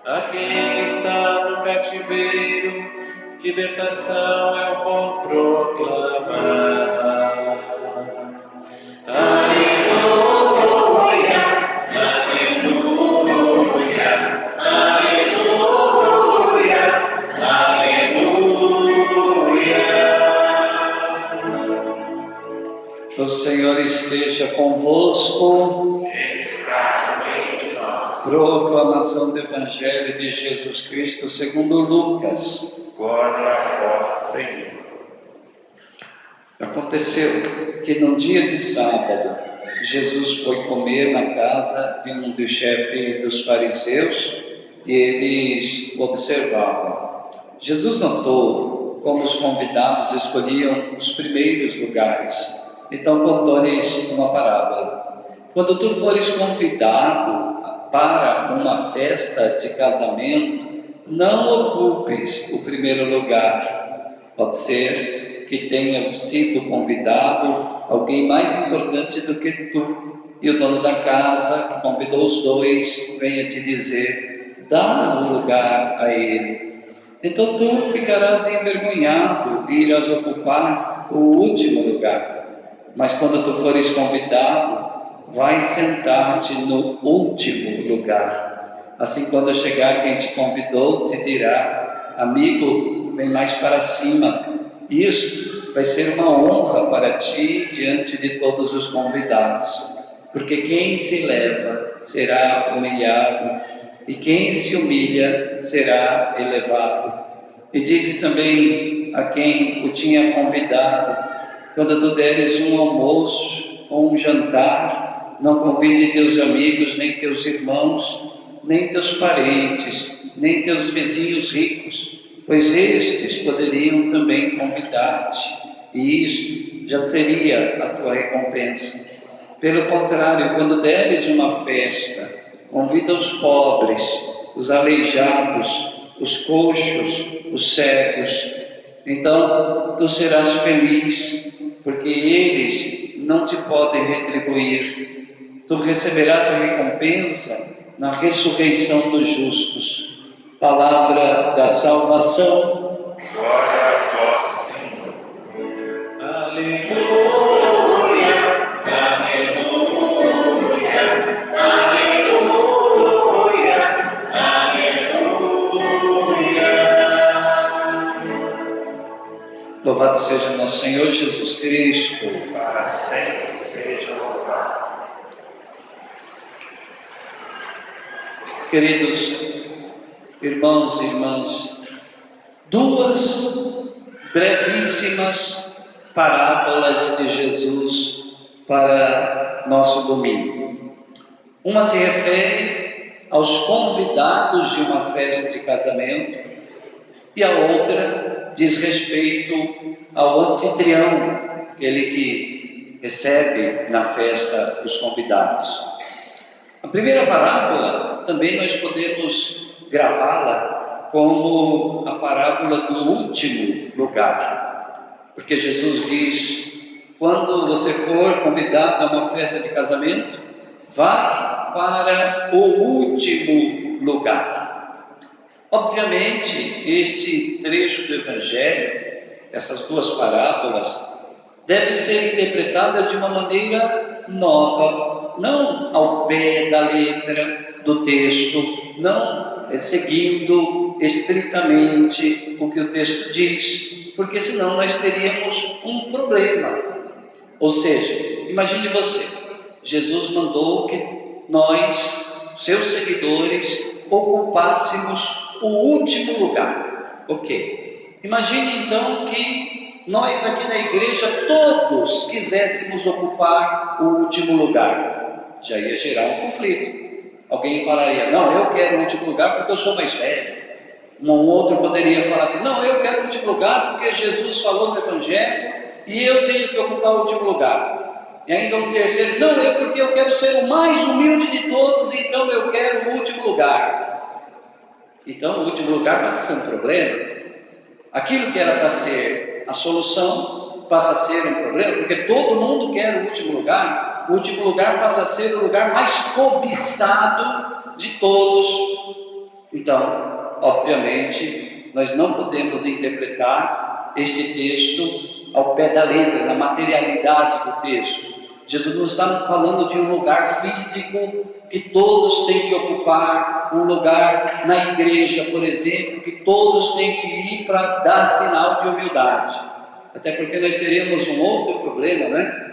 A quem está no cativeiro, libertação eu vou proclamar. Aleluia, aleluia, aleluia, aleluia. O Senhor esteja convosco. Ele está no meio de nós. Proclamação do Evangelho de Jesus Cristo segundo Lucas. Glória a vós, Senhor. Aconteceu que no dia de sábado, Jesus foi comer na casa de um dos chefes dos fariseus e eles observavam. Jesus notou como os convidados escolhiam os primeiros lugares. Então contou-lhes uma parábola. Quando tu fores convidado para uma festa de casamento, não ocupes o primeiro lugar. Pode ser que tenha sido convidado alguém mais importante do que tu, e o dono da casa, que convidou os dois, venha te dizer: dá um lugar a ele. Então tu ficarás envergonhado e irás ocupar o último lugar. Mas quando tu fores convidado, vai sentar-te no último lugar. Assim, quando chegar quem te convidou, te dirá: amigo, vem mais para cima. Isso vai ser uma honra para ti diante de todos os convidados. Porque quem se eleva será humilhado, e quem se humilha será elevado. E disse também a quem o tinha convidado: quando tu deres um almoço ou um jantar, não convide teus amigos, nem teus irmãos, nem teus parentes, nem teus vizinhos ricos, pois estes poderiam também convidar-te, e isto já seria a tua recompensa. Pelo contrário, quando deres uma festa, convida os pobres, os aleijados, os coxos, os cegos. Então tu serás feliz, porque eles não te podem retribuir. Tu receberás a recompensa na ressurreição dos justos. Palavra da salvação. Glória a vós, Senhor. Aleluia, aleluia, aleluia, aleluia. Louvado seja nosso Senhor Jesus Cristo. Para sempre seja louvado. Queridos irmãos e irmãs, duas brevíssimas parábolas de Jesus para nosso domingo. Uma se refere aos convidados de uma festa de casamento e a outra diz respeito ao anfitrião, aquele que recebe na festa os convidados. A primeira parábola também nós podemos gravá-la como a parábola do último lugar, porque Jesus diz: quando você for convidado a uma festa de casamento, vai para o último lugar. Obviamente, este trecho do Evangelho, essas duas parábolas, devem ser interpretadas de uma maneira nova, não ao pé da letra do texto, não seguindo estritamente o que o texto diz, porque senão nós teríamos um problema. Ou seja, imagine você, Jesus mandou que nós, seus seguidores, ocupássemos o último lugar. Ok. Imagine então que nós aqui na igreja todos quiséssemos ocupar o último lugar. Já ia gerar um conflito. Alguém falaria: não, eu quero o último lugar porque eu sou mais velho. Um outro poderia falar assim: não, eu quero o último lugar porque Jesus falou no Evangelho e eu tenho que ocupar o último lugar. E ainda um terceiro: não, é porque eu quero ser o mais humilde de todos, então eu quero o último lugar. Então o último lugar passa a ser um problema. Aquilo que era para ser a solução passa a ser um problema, porque todo mundo quer o último lugar. O último lugar passa a ser o lugar mais cobiçado de todos. Então, obviamente, nós não podemos interpretar este texto ao pé da letra, na materialidade do texto. Jesus não está falando de um lugar físico que todos têm que ocupar, um lugar na igreja, por exemplo, que todos têm que ir para dar sinal de humildade. Até porque nós teremos um outro problema, né?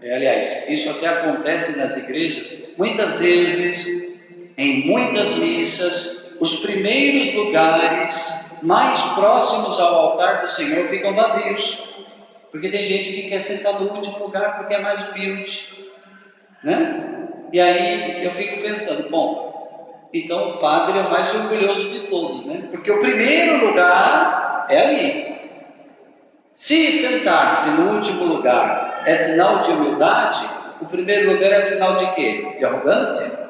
Aliás, isso até acontece nas igrejas. Muitas vezes, em muitas missas, os primeiros lugares mais próximos ao altar do Senhor ficam vazios. Porque tem gente que quer sentar no último lugar porque é mais humilde, né? E aí eu fico pensando, bom, então o padre é o mais orgulhoso de todos, né? Porque o primeiro lugar é ali. Se sentar-se no último lugar é sinal de humildade, o primeiro lugar é sinal de quê? De arrogância?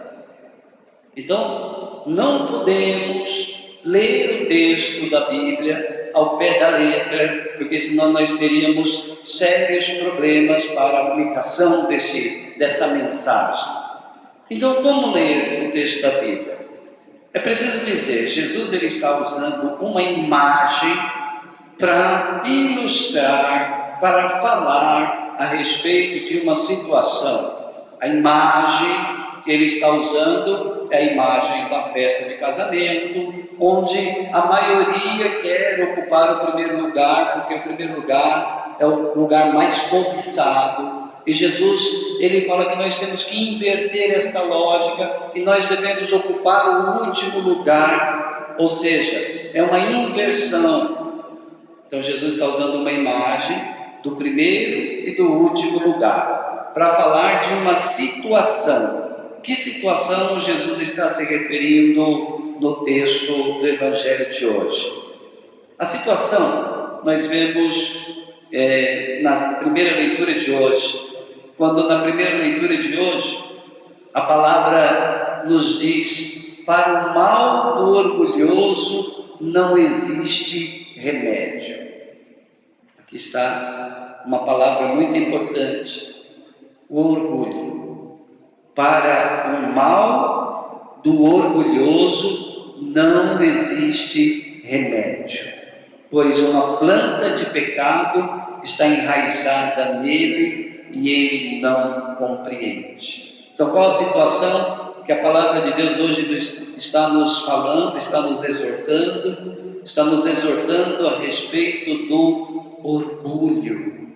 Então, não podemos ler o texto da Bíblia ao pé da letra, porque senão nós teríamos sérios problemas para a aplicação dessa mensagem. Então, como ler o texto da Bíblia? É preciso dizer, Jesus ele está usando uma imagem para ilustrar, para falar a respeito de uma situação. A imagem que ele está usando é a imagem da festa de casamento, onde a maioria quer ocupar o primeiro lugar, porque o primeiro lugar é o lugar mais cobiçado. E Jesus, ele fala que nós temos que inverter esta lógica e nós devemos ocupar o último lugar, ou seja, é uma inversão. Então Jesus está usando uma imagem do primeiro e do último lugar, para falar de uma situação. Que situação Jesus está se referindo no texto do Evangelho de hoje? A situação nós vemos na primeira leitura de hoje, quando na primeira leitura de hoje, a palavra nos diz: para o mal do orgulhoso não existe remédio. Aqui está uma palavra muito importante: o orgulho. Para o mal do orgulhoso não existe remédio, pois uma planta de pecado está enraizada nele e ele não compreende. Então, qual a situação que a palavra de Deus hoje está nos falando, está nos exortando? Está nos exortando a respeito do orgulho,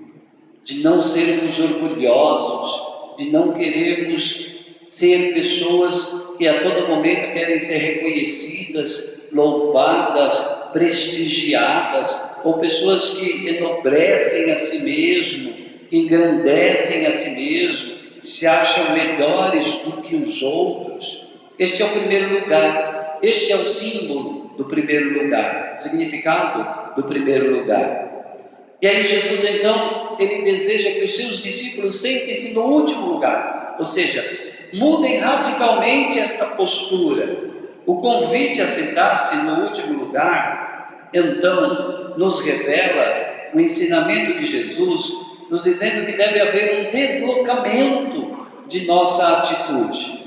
de não sermos orgulhosos, de não querermos ser pessoas que a todo momento querem ser reconhecidas, louvadas, prestigiadas, ou pessoas que enobrecem a si mesmo, que engrandecem a si mesmo, se acham melhores do que os outros. Este é o primeiro lugar, este é o símbolo do primeiro lugar, o significado do primeiro lugar. E aí Jesus então, ele deseja que os seus discípulos sentem-se no último lugar, ou seja, mudem radicalmente esta postura. O convite a sentar-se no último lugar, então, nos revela o ensinamento de Jesus, nos dizendo que deve haver um deslocamento de nossa atitude.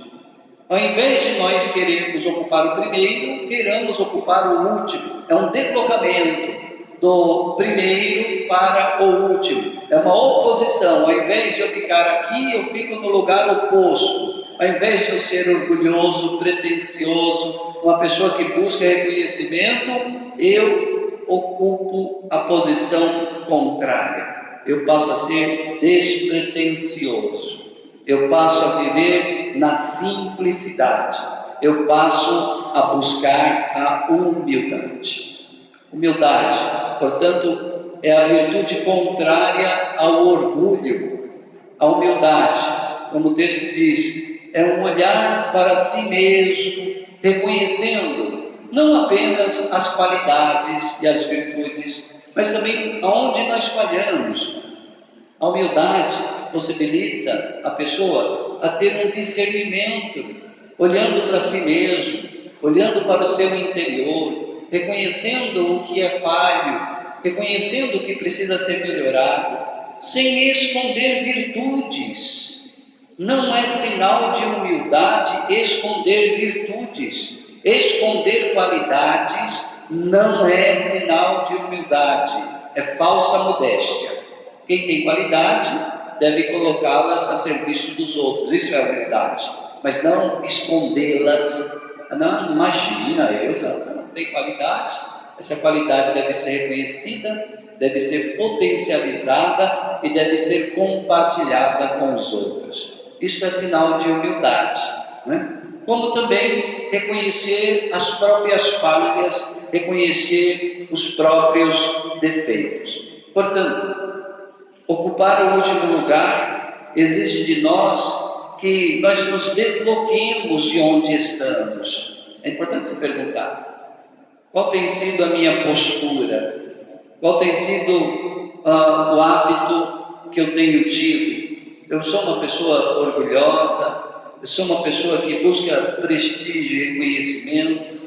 Ao invés de nós querermos ocupar o primeiro, queiramos ocupar o último. É um deslocamento do primeiro para o último. É uma oposição. Ao invés de eu ficar aqui, eu fico no lugar oposto. Ao invés de eu ser orgulhoso, pretensioso, uma pessoa que busca reconhecimento, eu ocupo a posição contrária. Eu passo a ser despretensioso. Eu passo a viver na simplicidade. Eu passo a buscar a humildade. Humildade, portanto, é a virtude contrária ao orgulho. A humildade, como o texto diz, é um olhar para si mesmo, reconhecendo não apenas as qualidades e as virtudes, mas também aonde nós falhamos. A humildade possibilita a pessoa a ter um discernimento, olhando para si mesmo, olhando para o seu interior, reconhecendo o que é falho, reconhecendo o que precisa ser melhorado, sem esconder virtudes. Não é sinal de humildade esconder virtudes. Esconder qualidades não é sinal de humildade, é falsa modéstia. Quem tem qualidade deve colocá-las a serviço dos outros, isso é humildade, mas não escondê-las. Não, imagina, eu não tenho qualidade. Essa qualidade deve ser reconhecida, deve ser potencializada e deve ser compartilhada com os outros. Isso é sinal de humildade, né? Como também reconhecer as próprias falhas, reconhecer os próprios defeitos. Portanto, ocupar o último lugar exige de nós que nós nos desloquemos de onde estamos. É importante se perguntar: qual tem sido a minha postura? Qual tem sido o hábito que eu tenho tido? Eu sou uma pessoa orgulhosa, eu sou uma pessoa que busca prestígio e reconhecimento.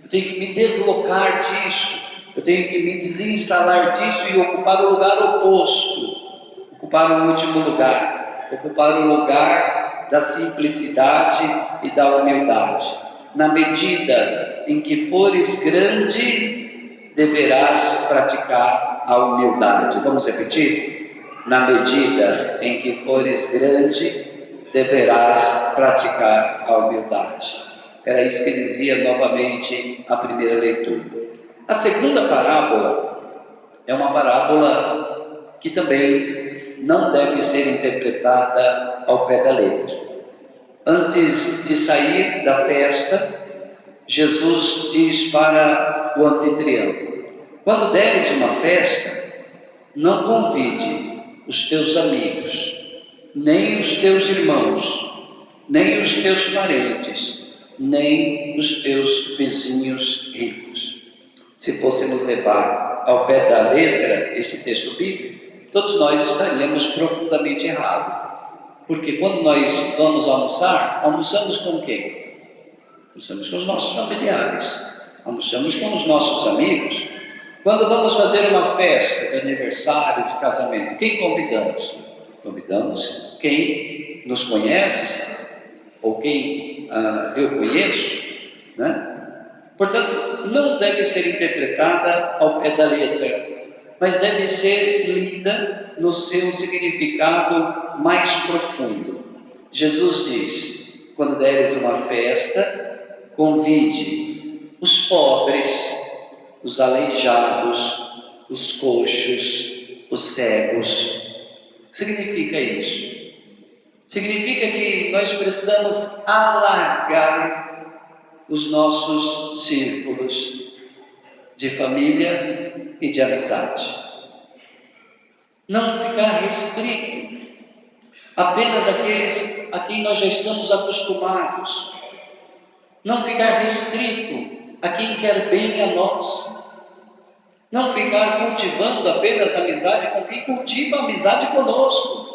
Eu tenho que me deslocar disso, eu tenho que me desinstalar disso e ocupar o lugar oposto, ocupar o último lugar, ocupar o lugar da simplicidade e da humildade. Na medida em que fores grande, deverás praticar a humildade. Vamos repetir? Na medida em que fores grande, deverás praticar a humildade. Era isso que dizia novamente a primeira leitura. A segunda parábola é uma parábola que também não deve ser interpretada ao pé da letra. Antes de sair da festa, Jesus diz para o anfitrião: quando deres uma festa, não convide os teus amigos, nem os teus irmãos, nem os teus parentes, nem os teus vizinhos ricos. Se fôssemos levar ao pé da letra este texto bíblico, todos nós estaríamos profundamente errados. Porque quando nós vamos almoçar, almoçamos com quem? Almoçamos com os nossos familiares, almoçamos com os nossos amigos. Quando vamos fazer uma festa de aniversário, de casamento, quem convidamos? Convidamos quem nos conhece, ou quem eu conheço, né? Portanto, não deve ser interpretada ao pé da letra, mas deve ser lida no seu significado mais profundo. Jesus diz: quando deres uma festa, convide os pobres, os aleijados, os coxos, os cegos. Significa isso. Significa que nós precisamos alargar os nossos círculos de família e de amizade. Não ficar restrito apenas àqueles a quem nós já estamos acostumados. Não ficar restrito a quem quer bem a nós. Não ficar cultivando apenas amizade com quem cultiva amizade conosco.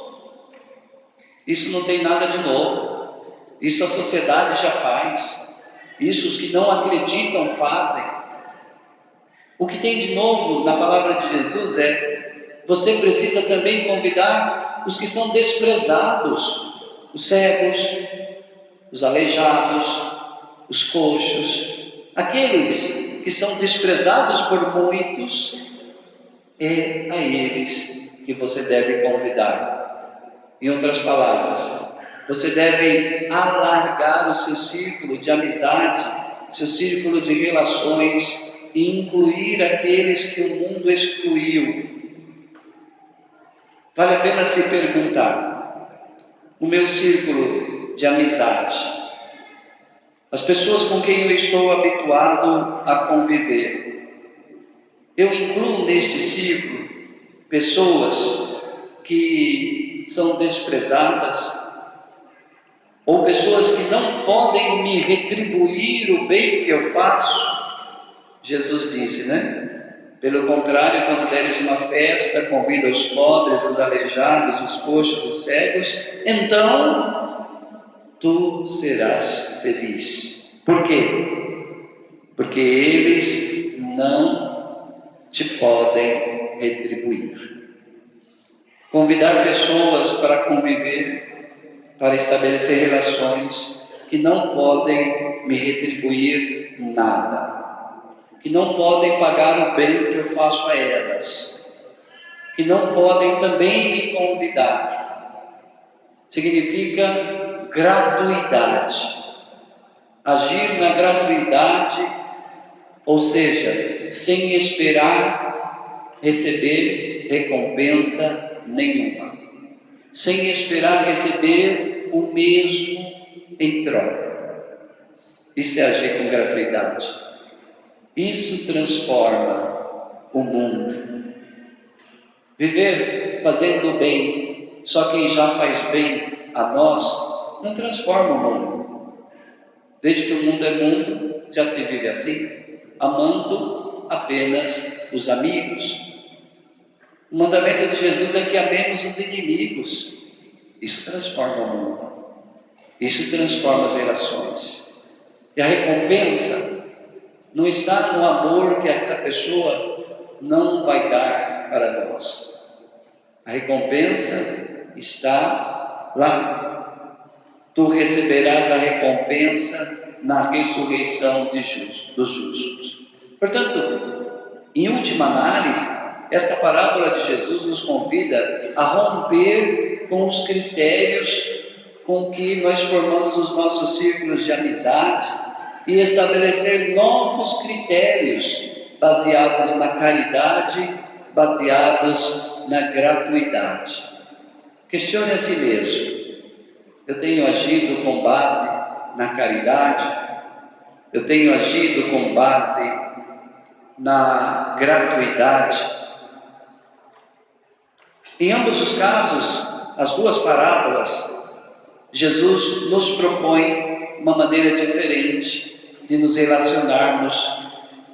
Isso não tem nada de novo. Isso a sociedade já faz. Isso os que não acreditam fazem. O que tem de novo na palavra de Jesus é: você precisa também convidar os que são desprezados, os cegos, os aleijados, os coxos, aqueles que são desprezados por muitos. É a eles que você deve convidar. Em outras palavras, você deve alargar o seu círculo de amizade, seu círculo de relações, e incluir aqueles que o mundo excluiu. Vale a pena se perguntar: o meu círculo de amizade, as pessoas com quem eu estou habituado a conviver, eu incluo neste círculo pessoas que são desprezadas, ou pessoas que não podem me retribuir o bem que eu faço? Jesus disse, né? Pelo contrário, quando deres uma festa, convida os pobres, os aleijados, os coxos, os cegos, então tu serás feliz. Por quê? Porque eles não te podem retribuir. Convidar pessoas para conviver, para estabelecer relações que não podem me retribuir nada, que não podem pagar o bem que eu faço a elas, que não podem também me convidar. Significa gratuidade, agir na gratuidade, ou seja, sem esperar receber recompensa nenhuma, sem esperar receber o mesmo em troca. Isso é agir com gratuidade. Isso transforma o mundo. Viver fazendo o bem, só quem já faz bem a nós, não transforma o mundo. Desde que o mundo é mundo, já se vive assim, amando apenas os amigos. O mandamento de Jesus é que amemos os inimigos. Isso transforma o mundo. Isso transforma as relações. E a recompensa não está no amor que essa pessoa não vai dar para nós. A recompensa está lá. Tu receberás a recompensa na ressurreição dos justos. Portanto, em última análise, esta parábola de Jesus nos convida a romper com os critérios com que nós formamos os nossos círculos de amizade e estabelecer novos critérios baseados na caridade, baseados na gratuidade. Questione a si mesmo: eu tenho agido com base na caridade? Eu tenho agido com base na gratuidade? Em ambos os casos, as duas parábolas, Jesus nos propõe uma maneira diferente de nos relacionarmos,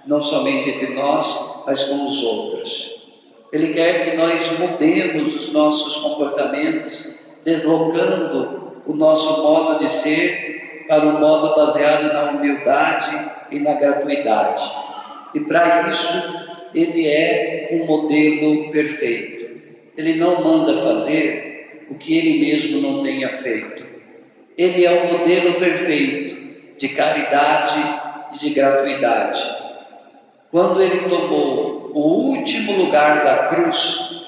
não somente entre nós, mas com os outros. Ele quer que nós mudemos os nossos comportamentos, deslocando o nosso modo de ser para um modo baseado na humildade e na gratuidade. E para isso, Ele é um modelo perfeito. Ele não manda fazer o que Ele mesmo não tenha feito. Ele é o modelo perfeito de caridade e de gratuidade. Quando Ele tomou o último lugar da cruz,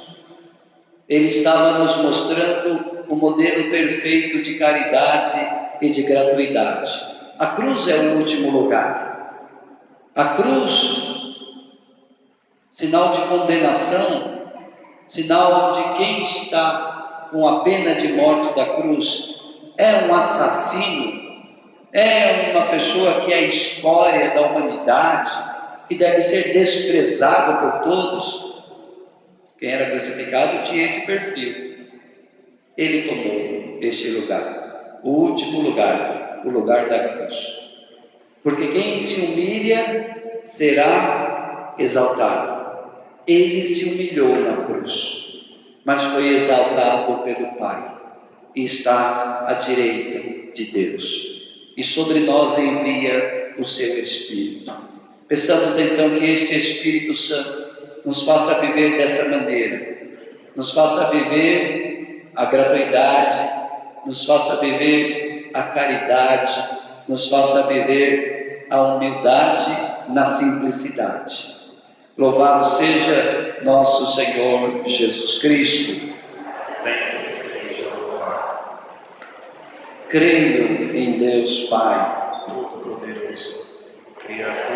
Ele estava nos mostrando o modelo perfeito de caridade e de gratuidade. A cruz é o último lugar. A cruz, sinal de condenação, sinal de quem está com a pena de morte da cruz, é um assassino, é uma pessoa que é a escória da humanidade, que deve ser desprezado por todos. Quem era crucificado tinha esse perfil. Ele tomou este lugar, o último lugar, o lugar da cruz. Porque quem se humilha será exaltado. Ele se humilhou na cruz, mas foi exaltado pelo Pai e está à direita de Deus. E sobre nós envia o seu Espírito. Peçamos então que este Espírito Santo nos faça viver dessa maneira, nos faça viver a gratuidade, nos faça viver a caridade, nos faça viver a humildade na simplicidade. Louvado seja nosso Senhor Jesus Cristo. Bendito seja o Pai, Creio em Deus Pai Todo-Poderoso, Criador